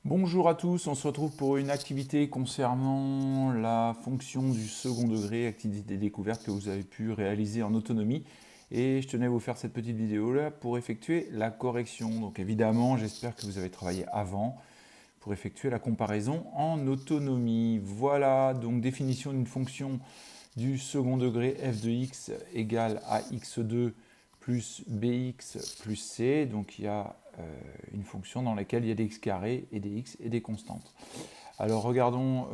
Bonjour à tous, on se retrouve pour une activité concernant la fonction du second degré, activité découverte que vous avez pu réaliser en autonomie. Et je tenais à vous faire cette petite vidéo là pour effectuer la correction. Donc évidemment, j'espère que vous avez travaillé avant pour effectuer la comparaison en autonomie. Voilà, donc définition d'une fonction du second degré f de x égale à x2 plus bx plus c. Donc il y a une fonction dans laquelle il y a des x carrés et des x et des constantes. Alors regardons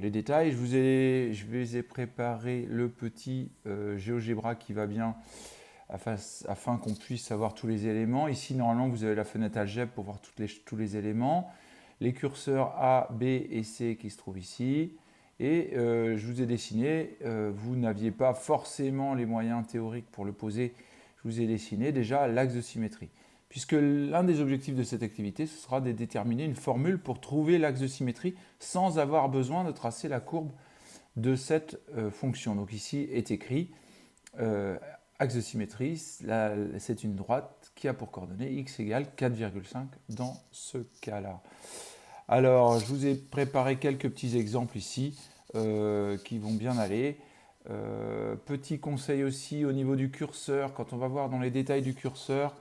les détails. Je vous ai préparé le petit GeoGebra qui va bien afin qu'on puisse avoir tous les éléments. Ici, normalement, vous avez la fenêtre algèbre pour voir tous les éléments. Les curseurs A, B et C qui se trouvent ici. Et je vous ai dessiné, vous n'aviez pas forcément les moyens théoriques pour le poser, je vous ai dessiné déjà l'axe de symétrie. Puisque l'un des objectifs de cette activité, ce sera de déterminer une formule pour trouver l'axe de symétrie sans avoir besoin de tracer la courbe de cette fonction. Donc ici est écrit axe de symétrie, c'est une droite qui a pour coordonnées x égale 4,5 dans ce cas-là. Alors, je vous ai préparé quelques petits exemples ici qui vont bien aller. Petit conseil aussi au niveau du curseur, quand on va voir dans les détails du curseur,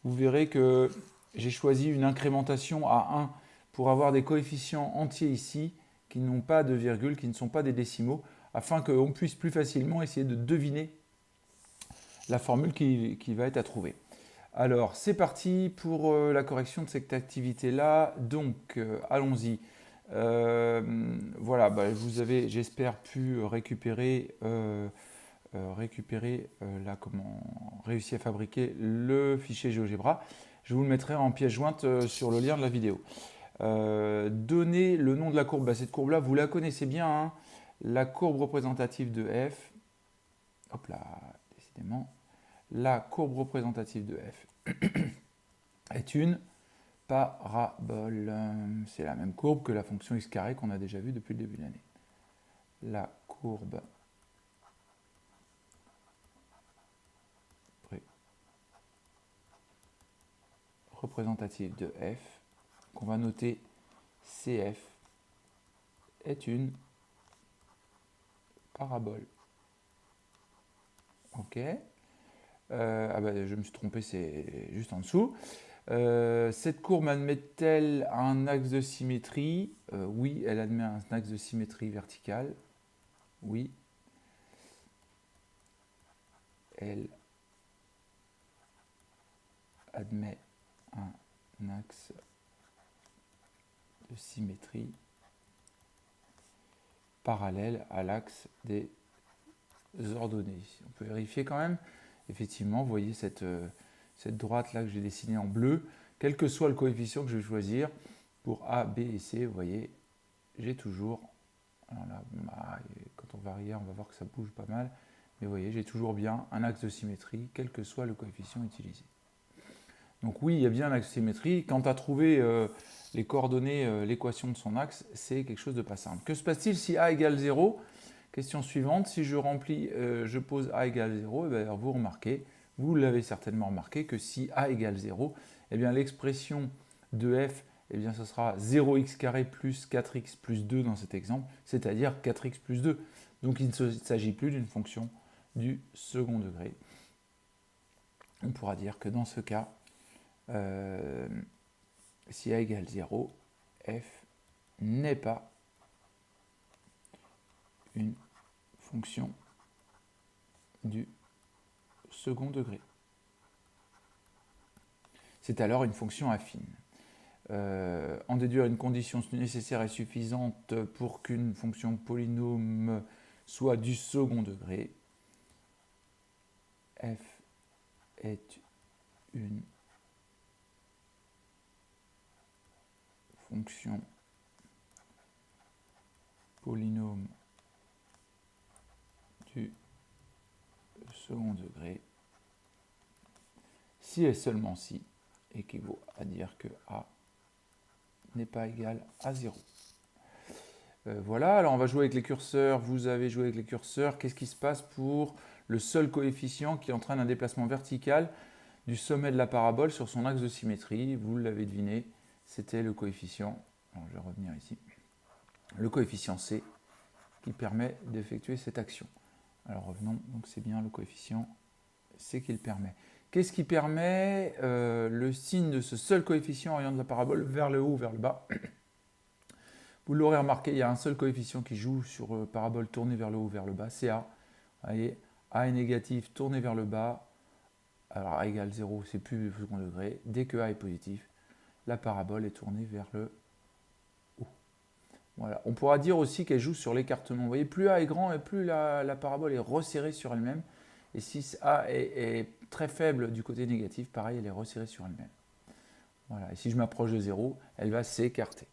vous verrez que j'ai choisi une incrémentation à 1 pour avoir des coefficients entiers ici qui n'ont pas de virgule, qui ne sont pas des décimaux, afin qu'on puisse plus facilement essayer de deviner la formule qui va être à trouver. Alors, c'est parti pour la correction de cette activité-là. Donc, allons-y. Voilà, vous avez, j'espère, pu récupérer, réussi à fabriquer le fichier GeoGebra. Je vous le mettrai en pièce jointe sur le lien de la vidéo. Donnez le nom de la courbe. Cette courbe-là, vous la connaissez bien, hein, la courbe représentative de f. Hop là, décidément. La courbe représentative de f est une parabole. C'est la même courbe que la fonction x carré qu'on a déjà vue depuis le début de l'année. La courbe représentative de f, qu'on va noter CF, est une parabole. Ok. Je me suis trompé, c'est juste en dessous. Cette courbe admet-elle un axe de symétrie? Oui, elle admet un axe de symétrie verticale. Oui. Elle admet un axe de symétrie parallèle à l'axe des ordonnées. On peut vérifier quand même. Effectivement, vous voyez cette droite-là que j'ai dessinée en bleu, quel que soit le coefficient que je vais choisir, pour A, B et C, vous voyez, j'ai toujours, alors là, quand on varie, on va voir que ça bouge pas mal, mais vous voyez, j'ai toujours bien un axe de symétrie, quel que soit le coefficient utilisé. Donc oui, il y a bien un axe de symétrie. Quant à trouver les coordonnées, l'équation de son axe, c'est quelque chose de pas simple. Que se passe-t-il si A égale 0 ? Question suivante, si je remplis, je pose A égale 0, et bien, vous remarquez, vous l'avez certainement remarqué, que si A égale 0, eh bien l'expression de f, eh bien, ce sera 0x carré plus 4x plus 2 dans cet exemple, c'est-à-dire 4x plus 2. Donc il ne s'agit plus d'une fonction du second degré. On pourra dire que dans ce cas, si A égale 0, f n'est pas une fonction du second degré. C'est alors une fonction affine. En déduire une condition nécessaire et suffisante pour qu'une fonction polynôme soit du second degré. F est une fonction polynôme du second degré si et seulement si équivaut à dire que A n'est pas égal à 0. Voilà, alors on va jouer avec les curseurs. Vous avez joué avec les curseurs. Qu'est-ce qui se passe pour le seul coefficient qui entraîne un déplacement vertical du sommet de la parabole sur son axe de symétrie? Vous l'avez deviné, c'était le coefficient, alors je vais revenir ici, le coefficient C qui permet d'effectuer cette action. Alors revenons, donc c'est bien le coefficient C qui le permet. Qu'est-ce qui permet le signe de ce seul coefficient oriente la parabole vers le haut ou vers le bas? Vous l'aurez remarqué, il y a un seul coefficient qui joue sur parabole tournée vers le haut ou vers le bas, c'est A. Vous voyez, A est négatif, tourné vers le bas. Alors A égale 0, c'est plus le second degré. Dès que A est positif, la parabole est tournée vers le haut. Voilà. On pourra dire aussi qu'elle joue sur l'écartement. Vous voyez, plus A est grand et plus la parabole est resserrée sur elle-même. Et si A est très faible du côté négatif, pareil, elle est resserrée sur elle-même. Voilà. Et si je m'approche de 0, elle va s'écarter.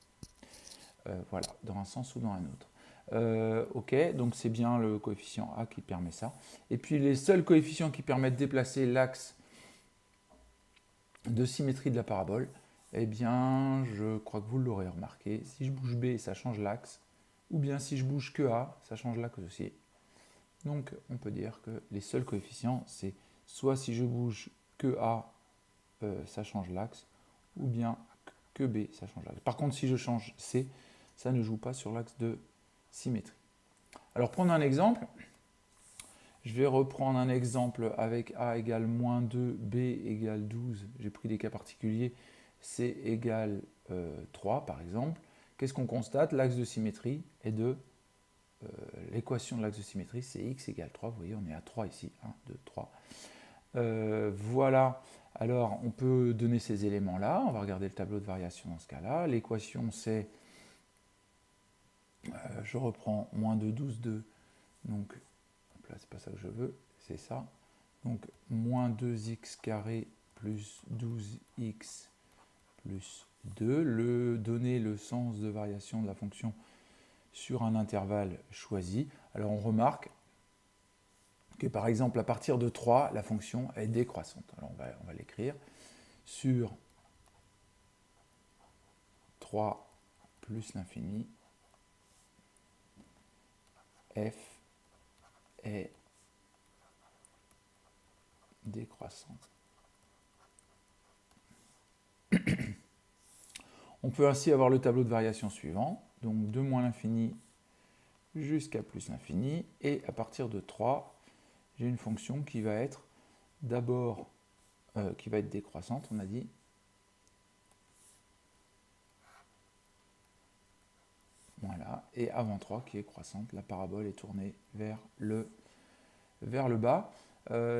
Voilà, dans un sens ou dans un autre. Ok, donc c'est bien le coefficient A qui permet ça. Et puis les seuls coefficients qui permettent de déplacer l'axe de symétrie de la parabole, eh bien, je crois que vous l'aurez remarqué, si je bouge B, ça change l'axe, ou bien si je bouge que A, ça change l'axe aussi. Donc, on peut dire que les seuls coefficients, c'est soit si je bouge que A, ça change l'axe, ou bien que B, ça change l'axe. Par contre, si je change C, ça ne joue pas sur l'axe de symétrie. Alors, prendre un exemple. Je vais reprendre un exemple avec A égale moins 2, B égale 12. J'ai pris des cas particuliers. C égale 3, par exemple. Qu'est-ce qu'on constate? L'axe de symétrie est de... l'équation de l'axe de symétrie, c'est x égale 3. Vous voyez, on est à 3 ici. 1, 2, 3. Voilà. Alors, on peut donner ces éléments-là. On va regarder le tableau de variation dans ce cas-là. L'équation, c'est... je reprends moins 2, 12, 2. Donc, là, c'est pas ça que je veux. C'est ça. Donc, moins 2x carré plus 12x plus 2. Donner le sens de variation de la fonction sur un intervalle choisi. Alors, on remarque que, par exemple, à partir de 3, la fonction est décroissante. Alors, on va l'écrire. Sur 3 plus l'infini, f est décroissante. On peut ainsi avoir le tableau de variation suivant, donc de moins l'infini jusqu'à plus l'infini, et à partir de 3, j'ai une fonction qui va être d'abord, qui va être décroissante, on a dit. Voilà, et avant 3 qui est croissante, la parabole est tournée vers le bas.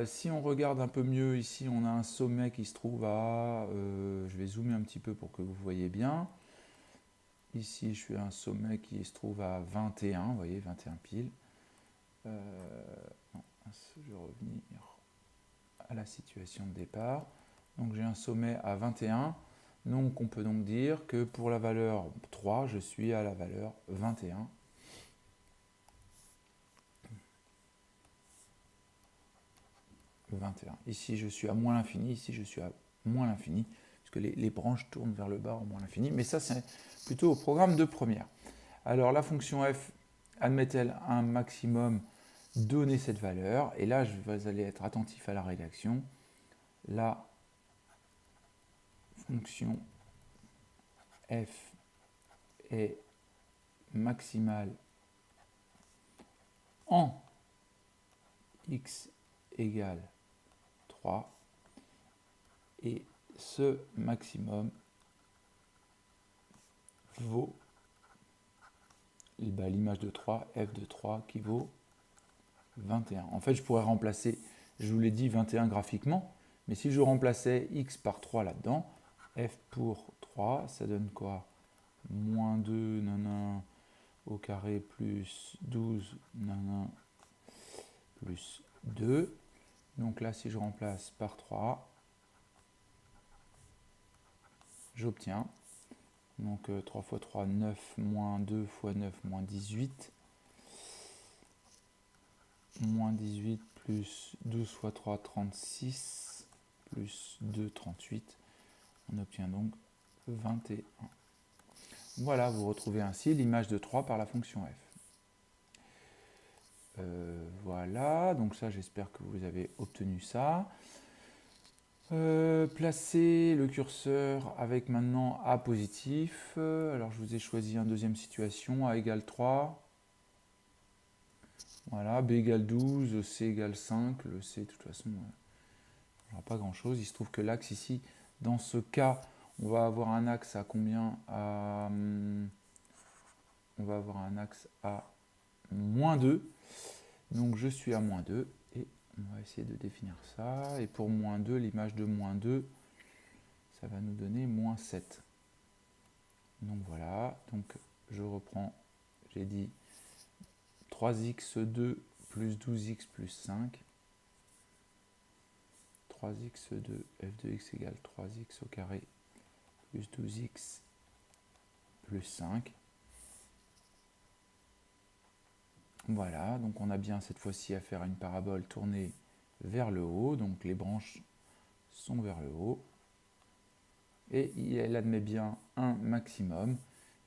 Si on regarde un peu mieux, ici on a un sommet qui se trouve à... je vais zoomer un petit peu pour que vous voyez bien. Ici, je suis à un sommet qui se trouve à 21, vous voyez, 21 piles. Je vais revenir à la situation de départ. Donc j'ai un sommet à 21. Donc on peut donc dire que pour la valeur 3, je suis à la valeur 21. Ici, je suis à moins l'infini. Ici, je suis à moins l'infini, puisque les branches tournent vers le bas en moins l'infini. Mais ça, c'est plutôt au programme de première. Alors, la fonction f admet-elle un maximum donner cette valeur? Et là, vous allez être attentif à la rédaction. La fonction f est maximale en x égale 3 et ce maximum vaut l'image de 3, f de 3 qui vaut 21. En fait, je pourrais remplacer, je vous l'ai dit, 21 graphiquement, mais si je remplaçais x par 3 là-dedans, f pour 3, ça donne quoi? Moins 2 nanan au carré plus 12 nanan plus 2. Donc là, si je remplace par 3, j'obtiens, donc 3 fois 3, 9, moins 2 fois 9, moins 18. Moins 18 plus 12 fois 3, 36, plus 2, 38. On obtient donc 21. Voilà, vous retrouvez ainsi l'image de 3 par la fonction f. Voilà, donc ça, j'espère que vous avez obtenu ça. Placez le curseur avec maintenant A positif. Alors je vous ai choisi une deuxième situation, A égale 3. Voilà, B égale 12, C égale 5. Le C, de toute façon, il n'y aura pas grand chose. Il se trouve que l'axe ici, dans ce cas, on va avoir un axe à combien? On va avoir un axe à moins 2. Donc je suis à moins 2. Et on va essayer de définir ça. Et pour moins 2, l'image de moins 2, ça va nous donner moins 7. Donc voilà. Donc je reprends. J'ai dit 3x2 plus 12x plus 5. 3x2, f de x égale 3x au carré plus 12x plus 5. Voilà, donc on a bien cette fois-ci à faire une parabole tournée vers le haut, donc les branches sont vers le haut. Et elle admet bien un maximum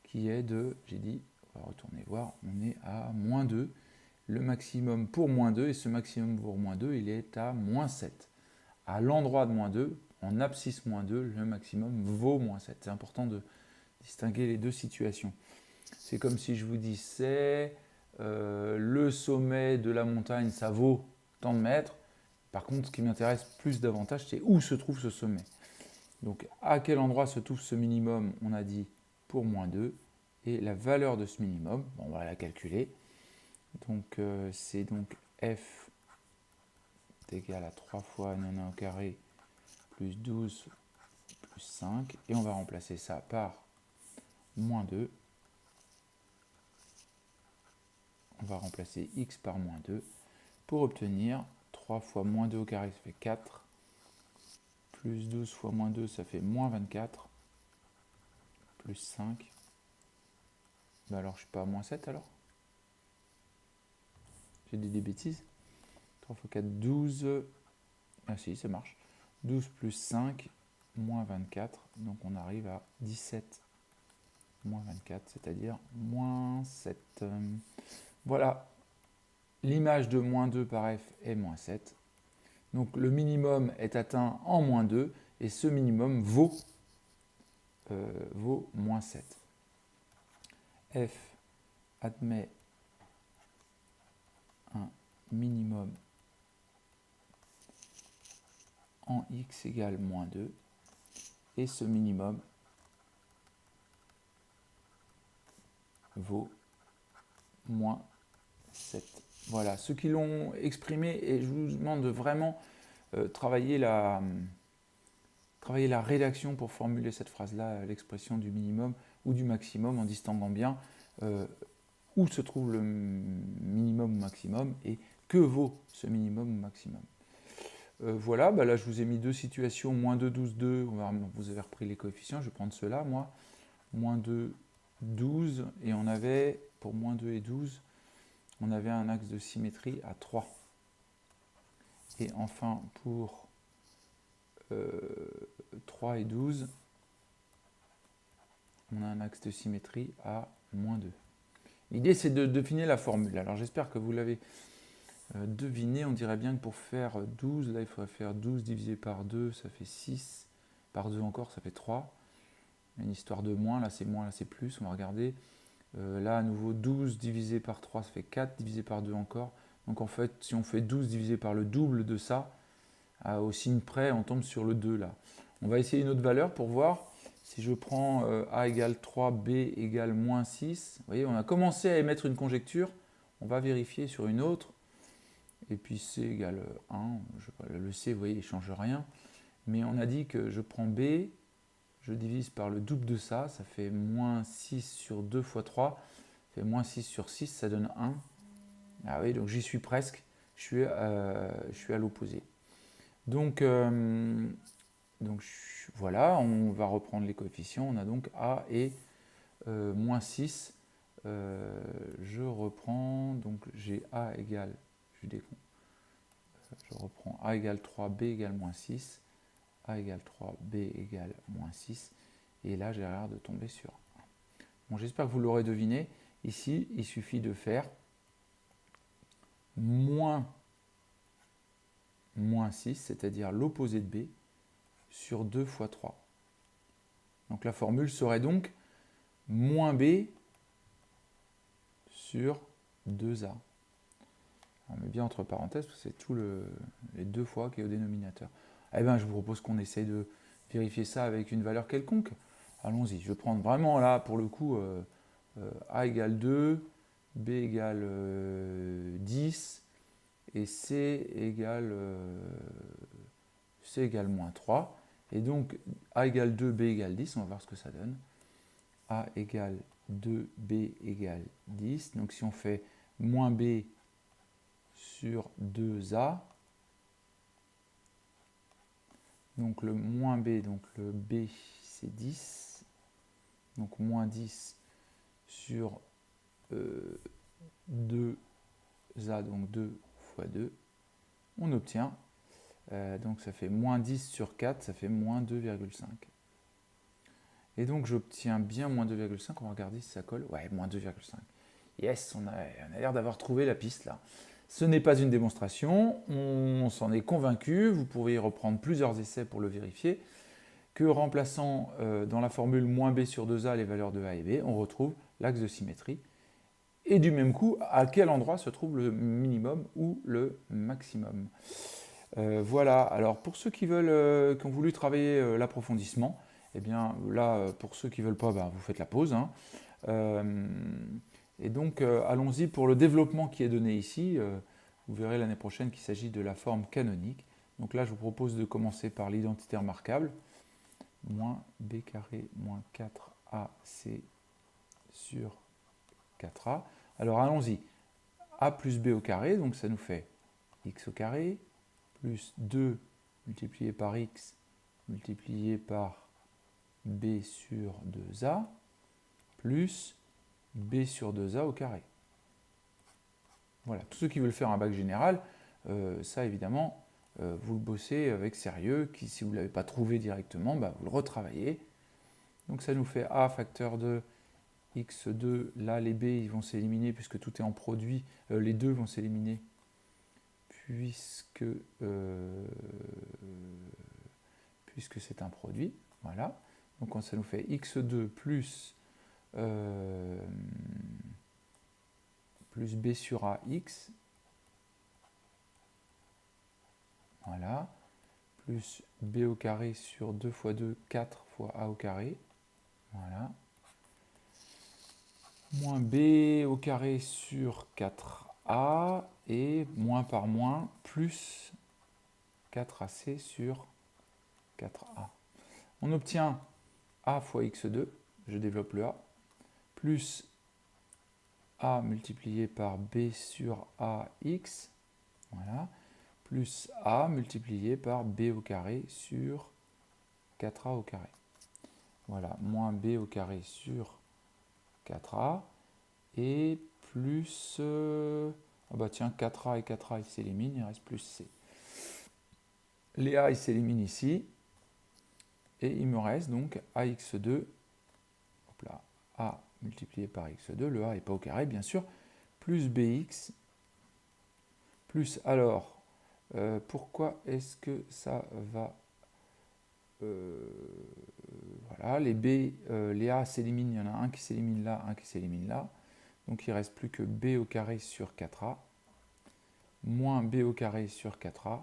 qui est de, j'ai dit, on va retourner voir, on est à moins 2. Le maximum pour moins 2, et ce maximum pour moins 2, il est à moins 7. À l'endroit de moins 2, en abscisse moins 2, le maximum vaut moins 7. C'est important de distinguer les deux situations. C'est comme si je vous disais, le sommet de la montagne, ça vaut tant de mètres. Par contre, ce qui m'intéresse plus davantage, c'est où se trouve ce sommet. Donc, à quel endroit se trouve ce minimum? On a dit pour moins 2. Et la valeur de ce minimum, bon, on va la calculer. Donc, c'est donc f est égal à 3 fois 9 au carré plus 12 plus 5. Et on va remplacer ça par moins 2. On va remplacer x par moins 2 pour obtenir 3 fois moins 2 au carré, ça fait 4. Plus 12 fois moins 2, ça fait moins 24. Plus 5. Ben alors, je suis pas à moins 7 alors? J'ai dit des bêtises. 3 fois 4, 12. Ah si, ça marche. 12 plus 5, moins 24. Donc on arrive à 17 moins 24, c'est-à-dire moins 7. Voilà. L'image de moins 2 par f est moins 7. Donc le minimum est atteint en moins 2 et ce minimum vaut moins 7. F admet un minimum en x égale moins 2 et ce minimum vaut moins 7. Voilà, ceux qui l'ont exprimé, et je vous demande de vraiment travailler la rédaction pour formuler cette phrase-là, l'expression du minimum ou du maximum, en distinguant bien où se trouve le minimum ou maximum et que vaut ce minimum ou maximum. Voilà, bah là je vous ai mis deux situations, moins 2, 12, 2, vous avez repris les coefficients, je vais prendre ceux-là, moi, moins 2, 12, et on avait, pour moins 2 et 12, on avait un axe de symétrie à 3. Et enfin, pour 3 et 12, on a un axe de symétrie à moins 2. L'idée, c'est de deviner la formule. Alors, j'espère que vous l'avez deviné. On dirait bien que pour faire 12, là, il faudrait faire 12 divisé par 2, ça fait 6. Par 2 encore, ça fait 3. Une histoire de moins, là, c'est moins, là, c'est plus. On va regarder. Là, à nouveau, 12 divisé par 3, ça fait 4. Divisé par 2 encore. Donc, en fait, si on fait 12 divisé par le double de ça, au signe près, on tombe sur le 2, là. On va essayer une autre valeur pour voir. Si je prends A égale 3, B égale moins 6, vous voyez, on a commencé à émettre une conjecture, on va vérifier sur une autre, et puis C égale 1, le C, vous voyez, il ne change rien, mais on a dit que je prends B, je divise par le double de ça, ça fait moins 6 sur 2 fois 3, ça fait moins 6 sur 6, ça donne 1. Ah oui, donc j'y suis presque, je suis à l'opposé. Donc voilà, on va reprendre les coefficients. On a donc A et moins 6. Je reprends, donc j'ai A égale, je reprends A égale 3, B égale moins 6. A égale 3, B égale moins 6. Et là, j'ai l'air de tomber sur 1. Bon, j'espère que vous l'aurez deviné. Ici, il suffit de faire moins 6, c'est-à-dire l'opposé de B, sur 2 fois 3. Donc la formule serait donc moins b sur 2a. On met bien entre parenthèses, parce que c'est tout les 2 fois qui est au dénominateur. Eh bien, je vous propose qu'on essaye de vérifier ça avec une valeur quelconque. Allons-y, je vais prendre vraiment là, pour le coup, a égale 2, b égale 10, et c égale moins 3. Et donc, a égale 2, b égale 10, on va voir ce que ça donne. A égale 2, b égale 10. Donc, si on fait moins b sur 2a, donc le moins b, donc le b c'est 10, donc moins 10 sur 2a, donc 2 fois 2, on obtient, donc ça fait moins 10 sur 4, ça fait moins 2,5. Et donc j'obtiens bien moins 2,5, on va regarder si ça colle, ouais, moins 2,5. Yes, on a l'air d'avoir trouvé la piste là. Ce n'est pas une démonstration, on s'en est convaincu, vous pourriez reprendre plusieurs essais pour le vérifier, que remplaçant dans la formule moins b sur 2a les valeurs de a et b, on retrouve l'axe de symétrie. Et du même coup, à quel endroit se trouve le minimum ou le maximum. Voilà, alors pour ceux qui veulent, qui ont voulu travailler l'approfondissement, eh bien là, pour ceux qui ne veulent pas, ben, vous faites la pause. Hein. Et donc, allons-y pour le développement qui est donné ici. Vous verrez l'année prochaine qu'il s'agit de la forme canonique. Donc là, je vous propose de commencer par l'identité remarquable. Moins b carré moins 4ac sur 4a. Alors, allons-y. A plus b au carré, donc ça nous fait x au carré, plus 2 multiplié par x multiplié par b sur 2a, plus b sur 2a au carré. Voilà, tous ceux qui veulent faire un bac général, ça évidemment, vous le bossez avec sérieux, si vous ne l'avez pas trouvé directement, bah, vous le retravaillez. Donc ça nous fait a facteur de x2, là les b ils vont s'éliminer puisque tout est en produit, les deux vont s'éliminer puisque c'est un produit, voilà. Donc ça nous fait x2 plus b sur ax, voilà, plus b au carré sur 2 fois 2, 4 fois a au carré, voilà, moins b au carré sur 4a, et moins par moins, plus 4ac sur 4a. On obtient a fois x2, je développe le a, plus a multiplié par b sur ax, voilà, plus a multiplié par b au carré sur 4a au carré. Voilà, moins b au carré sur 4a, et plus, ah bah tiens, 4a et 4a ils s'éliminent, il reste plus c. Les a ils s'éliminent ici, et il me reste donc ax2, hop là, a multiplié par x2, le a n'est pas au carré bien sûr, plus bx, plus alors, pourquoi est-ce que ça va, voilà, les b, les a s'éliminent, il y en a un qui s'élimine là, un qui s'élimine là, donc il ne reste plus que b au carré sur 4a, moins b au carré sur 4a,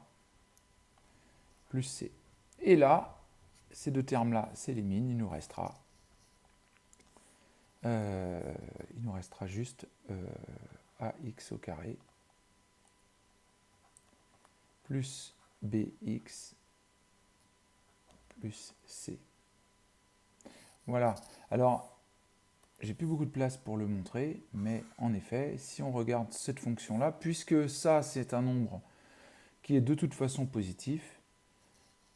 plus c. Et là, ces deux termes-là s'éliminent, il nous restera juste ax au carré plus bx plus c. Voilà. Alors, j'ai plus beaucoup de place pour le montrer, mais en effet, si on regarde cette fonction-là, puisque ça, c'est un nombre qui est de toute façon positif,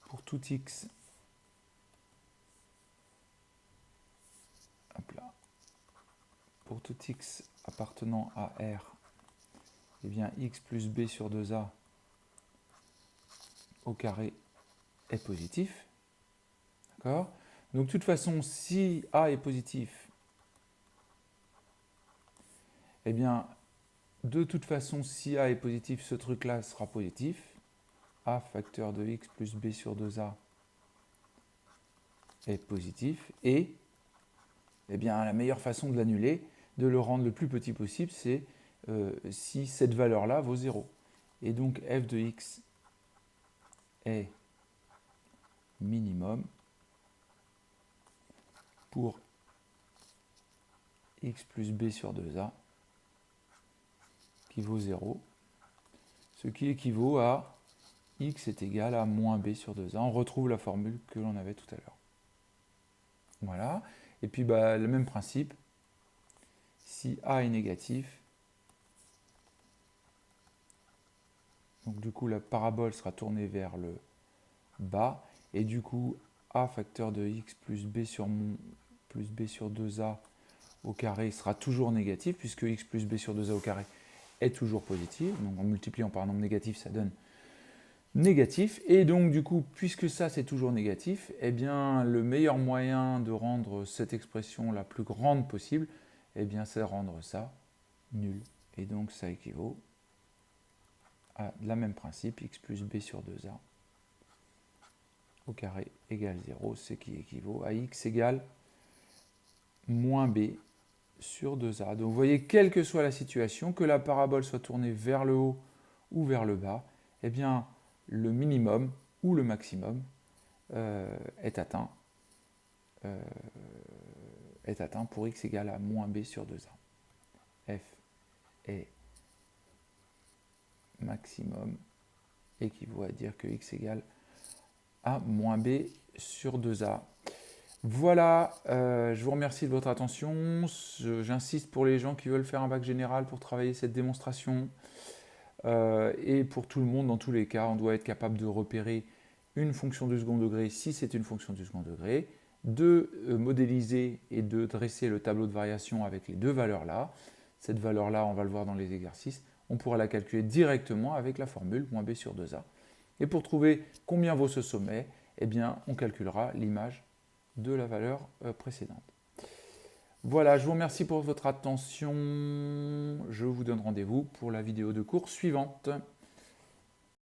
pour tout x, hop là, pour tout x appartenant à R, eh bien x plus b sur 2a au carré est positif. D'accord ? Donc de toute façon, si a est positif, eh bien, de toute façon, si a est positif, ce truc-là sera positif. A facteur de x plus b sur 2a est positif et eh bien, la meilleure façon de l'annuler, de le rendre le plus petit possible, c'est si cette valeur-là vaut 0. Et donc f de x est minimum pour x plus b sur 2a qui vaut 0, ce qui équivaut à x est égal à moins b sur 2a. On retrouve la formule que l'on avait tout à l'heure. Voilà. Et puis le même principe, si a est négatif, donc du coup la parabole sera tournée vers le bas, et du coup a facteur de x plus b sur 2a au carré sera toujours négatif, puisque x plus b sur 2a au carré est toujours positif. Donc en multipliant par un nombre négatif, ça donne négatif. Et donc du coup, puisque ça c'est toujours négatif, eh bien le meilleur moyen de rendre cette expression la plus grande possible, eh bien c'est rendre ça nul. Et donc ça équivaut à la même principe, x plus b sur 2a au carré égale 0, ce qui équivaut à x égale moins b sur 2a. Donc vous voyez, quelle que soit la situation, que la parabole soit tournée vers le haut ou vers le bas, eh bien le minimum ou le maximum est atteint pour x égale à moins b sur 2a. F est maximum équivaut à dire que x égale à moins b sur 2a. Voilà, je vous remercie de votre attention. J'insiste pour les gens qui veulent faire un bac général pour travailler cette démonstration. Et pour tout le monde, dans tous les cas, on doit être capable de repérer une fonction du second degré si c'est une fonction du second degré, de modéliser et de dresser le tableau de variation avec les deux valeurs-là. Cette valeur-là, on va le voir dans les exercices, on pourra la calculer directement avec la formule moins b sur 2a. Et pour trouver combien vaut ce sommet, eh bien, on calculera l'image de la valeur précédente. Voilà, je vous remercie pour votre attention. Je vous donne rendez-vous pour la vidéo de cours suivante.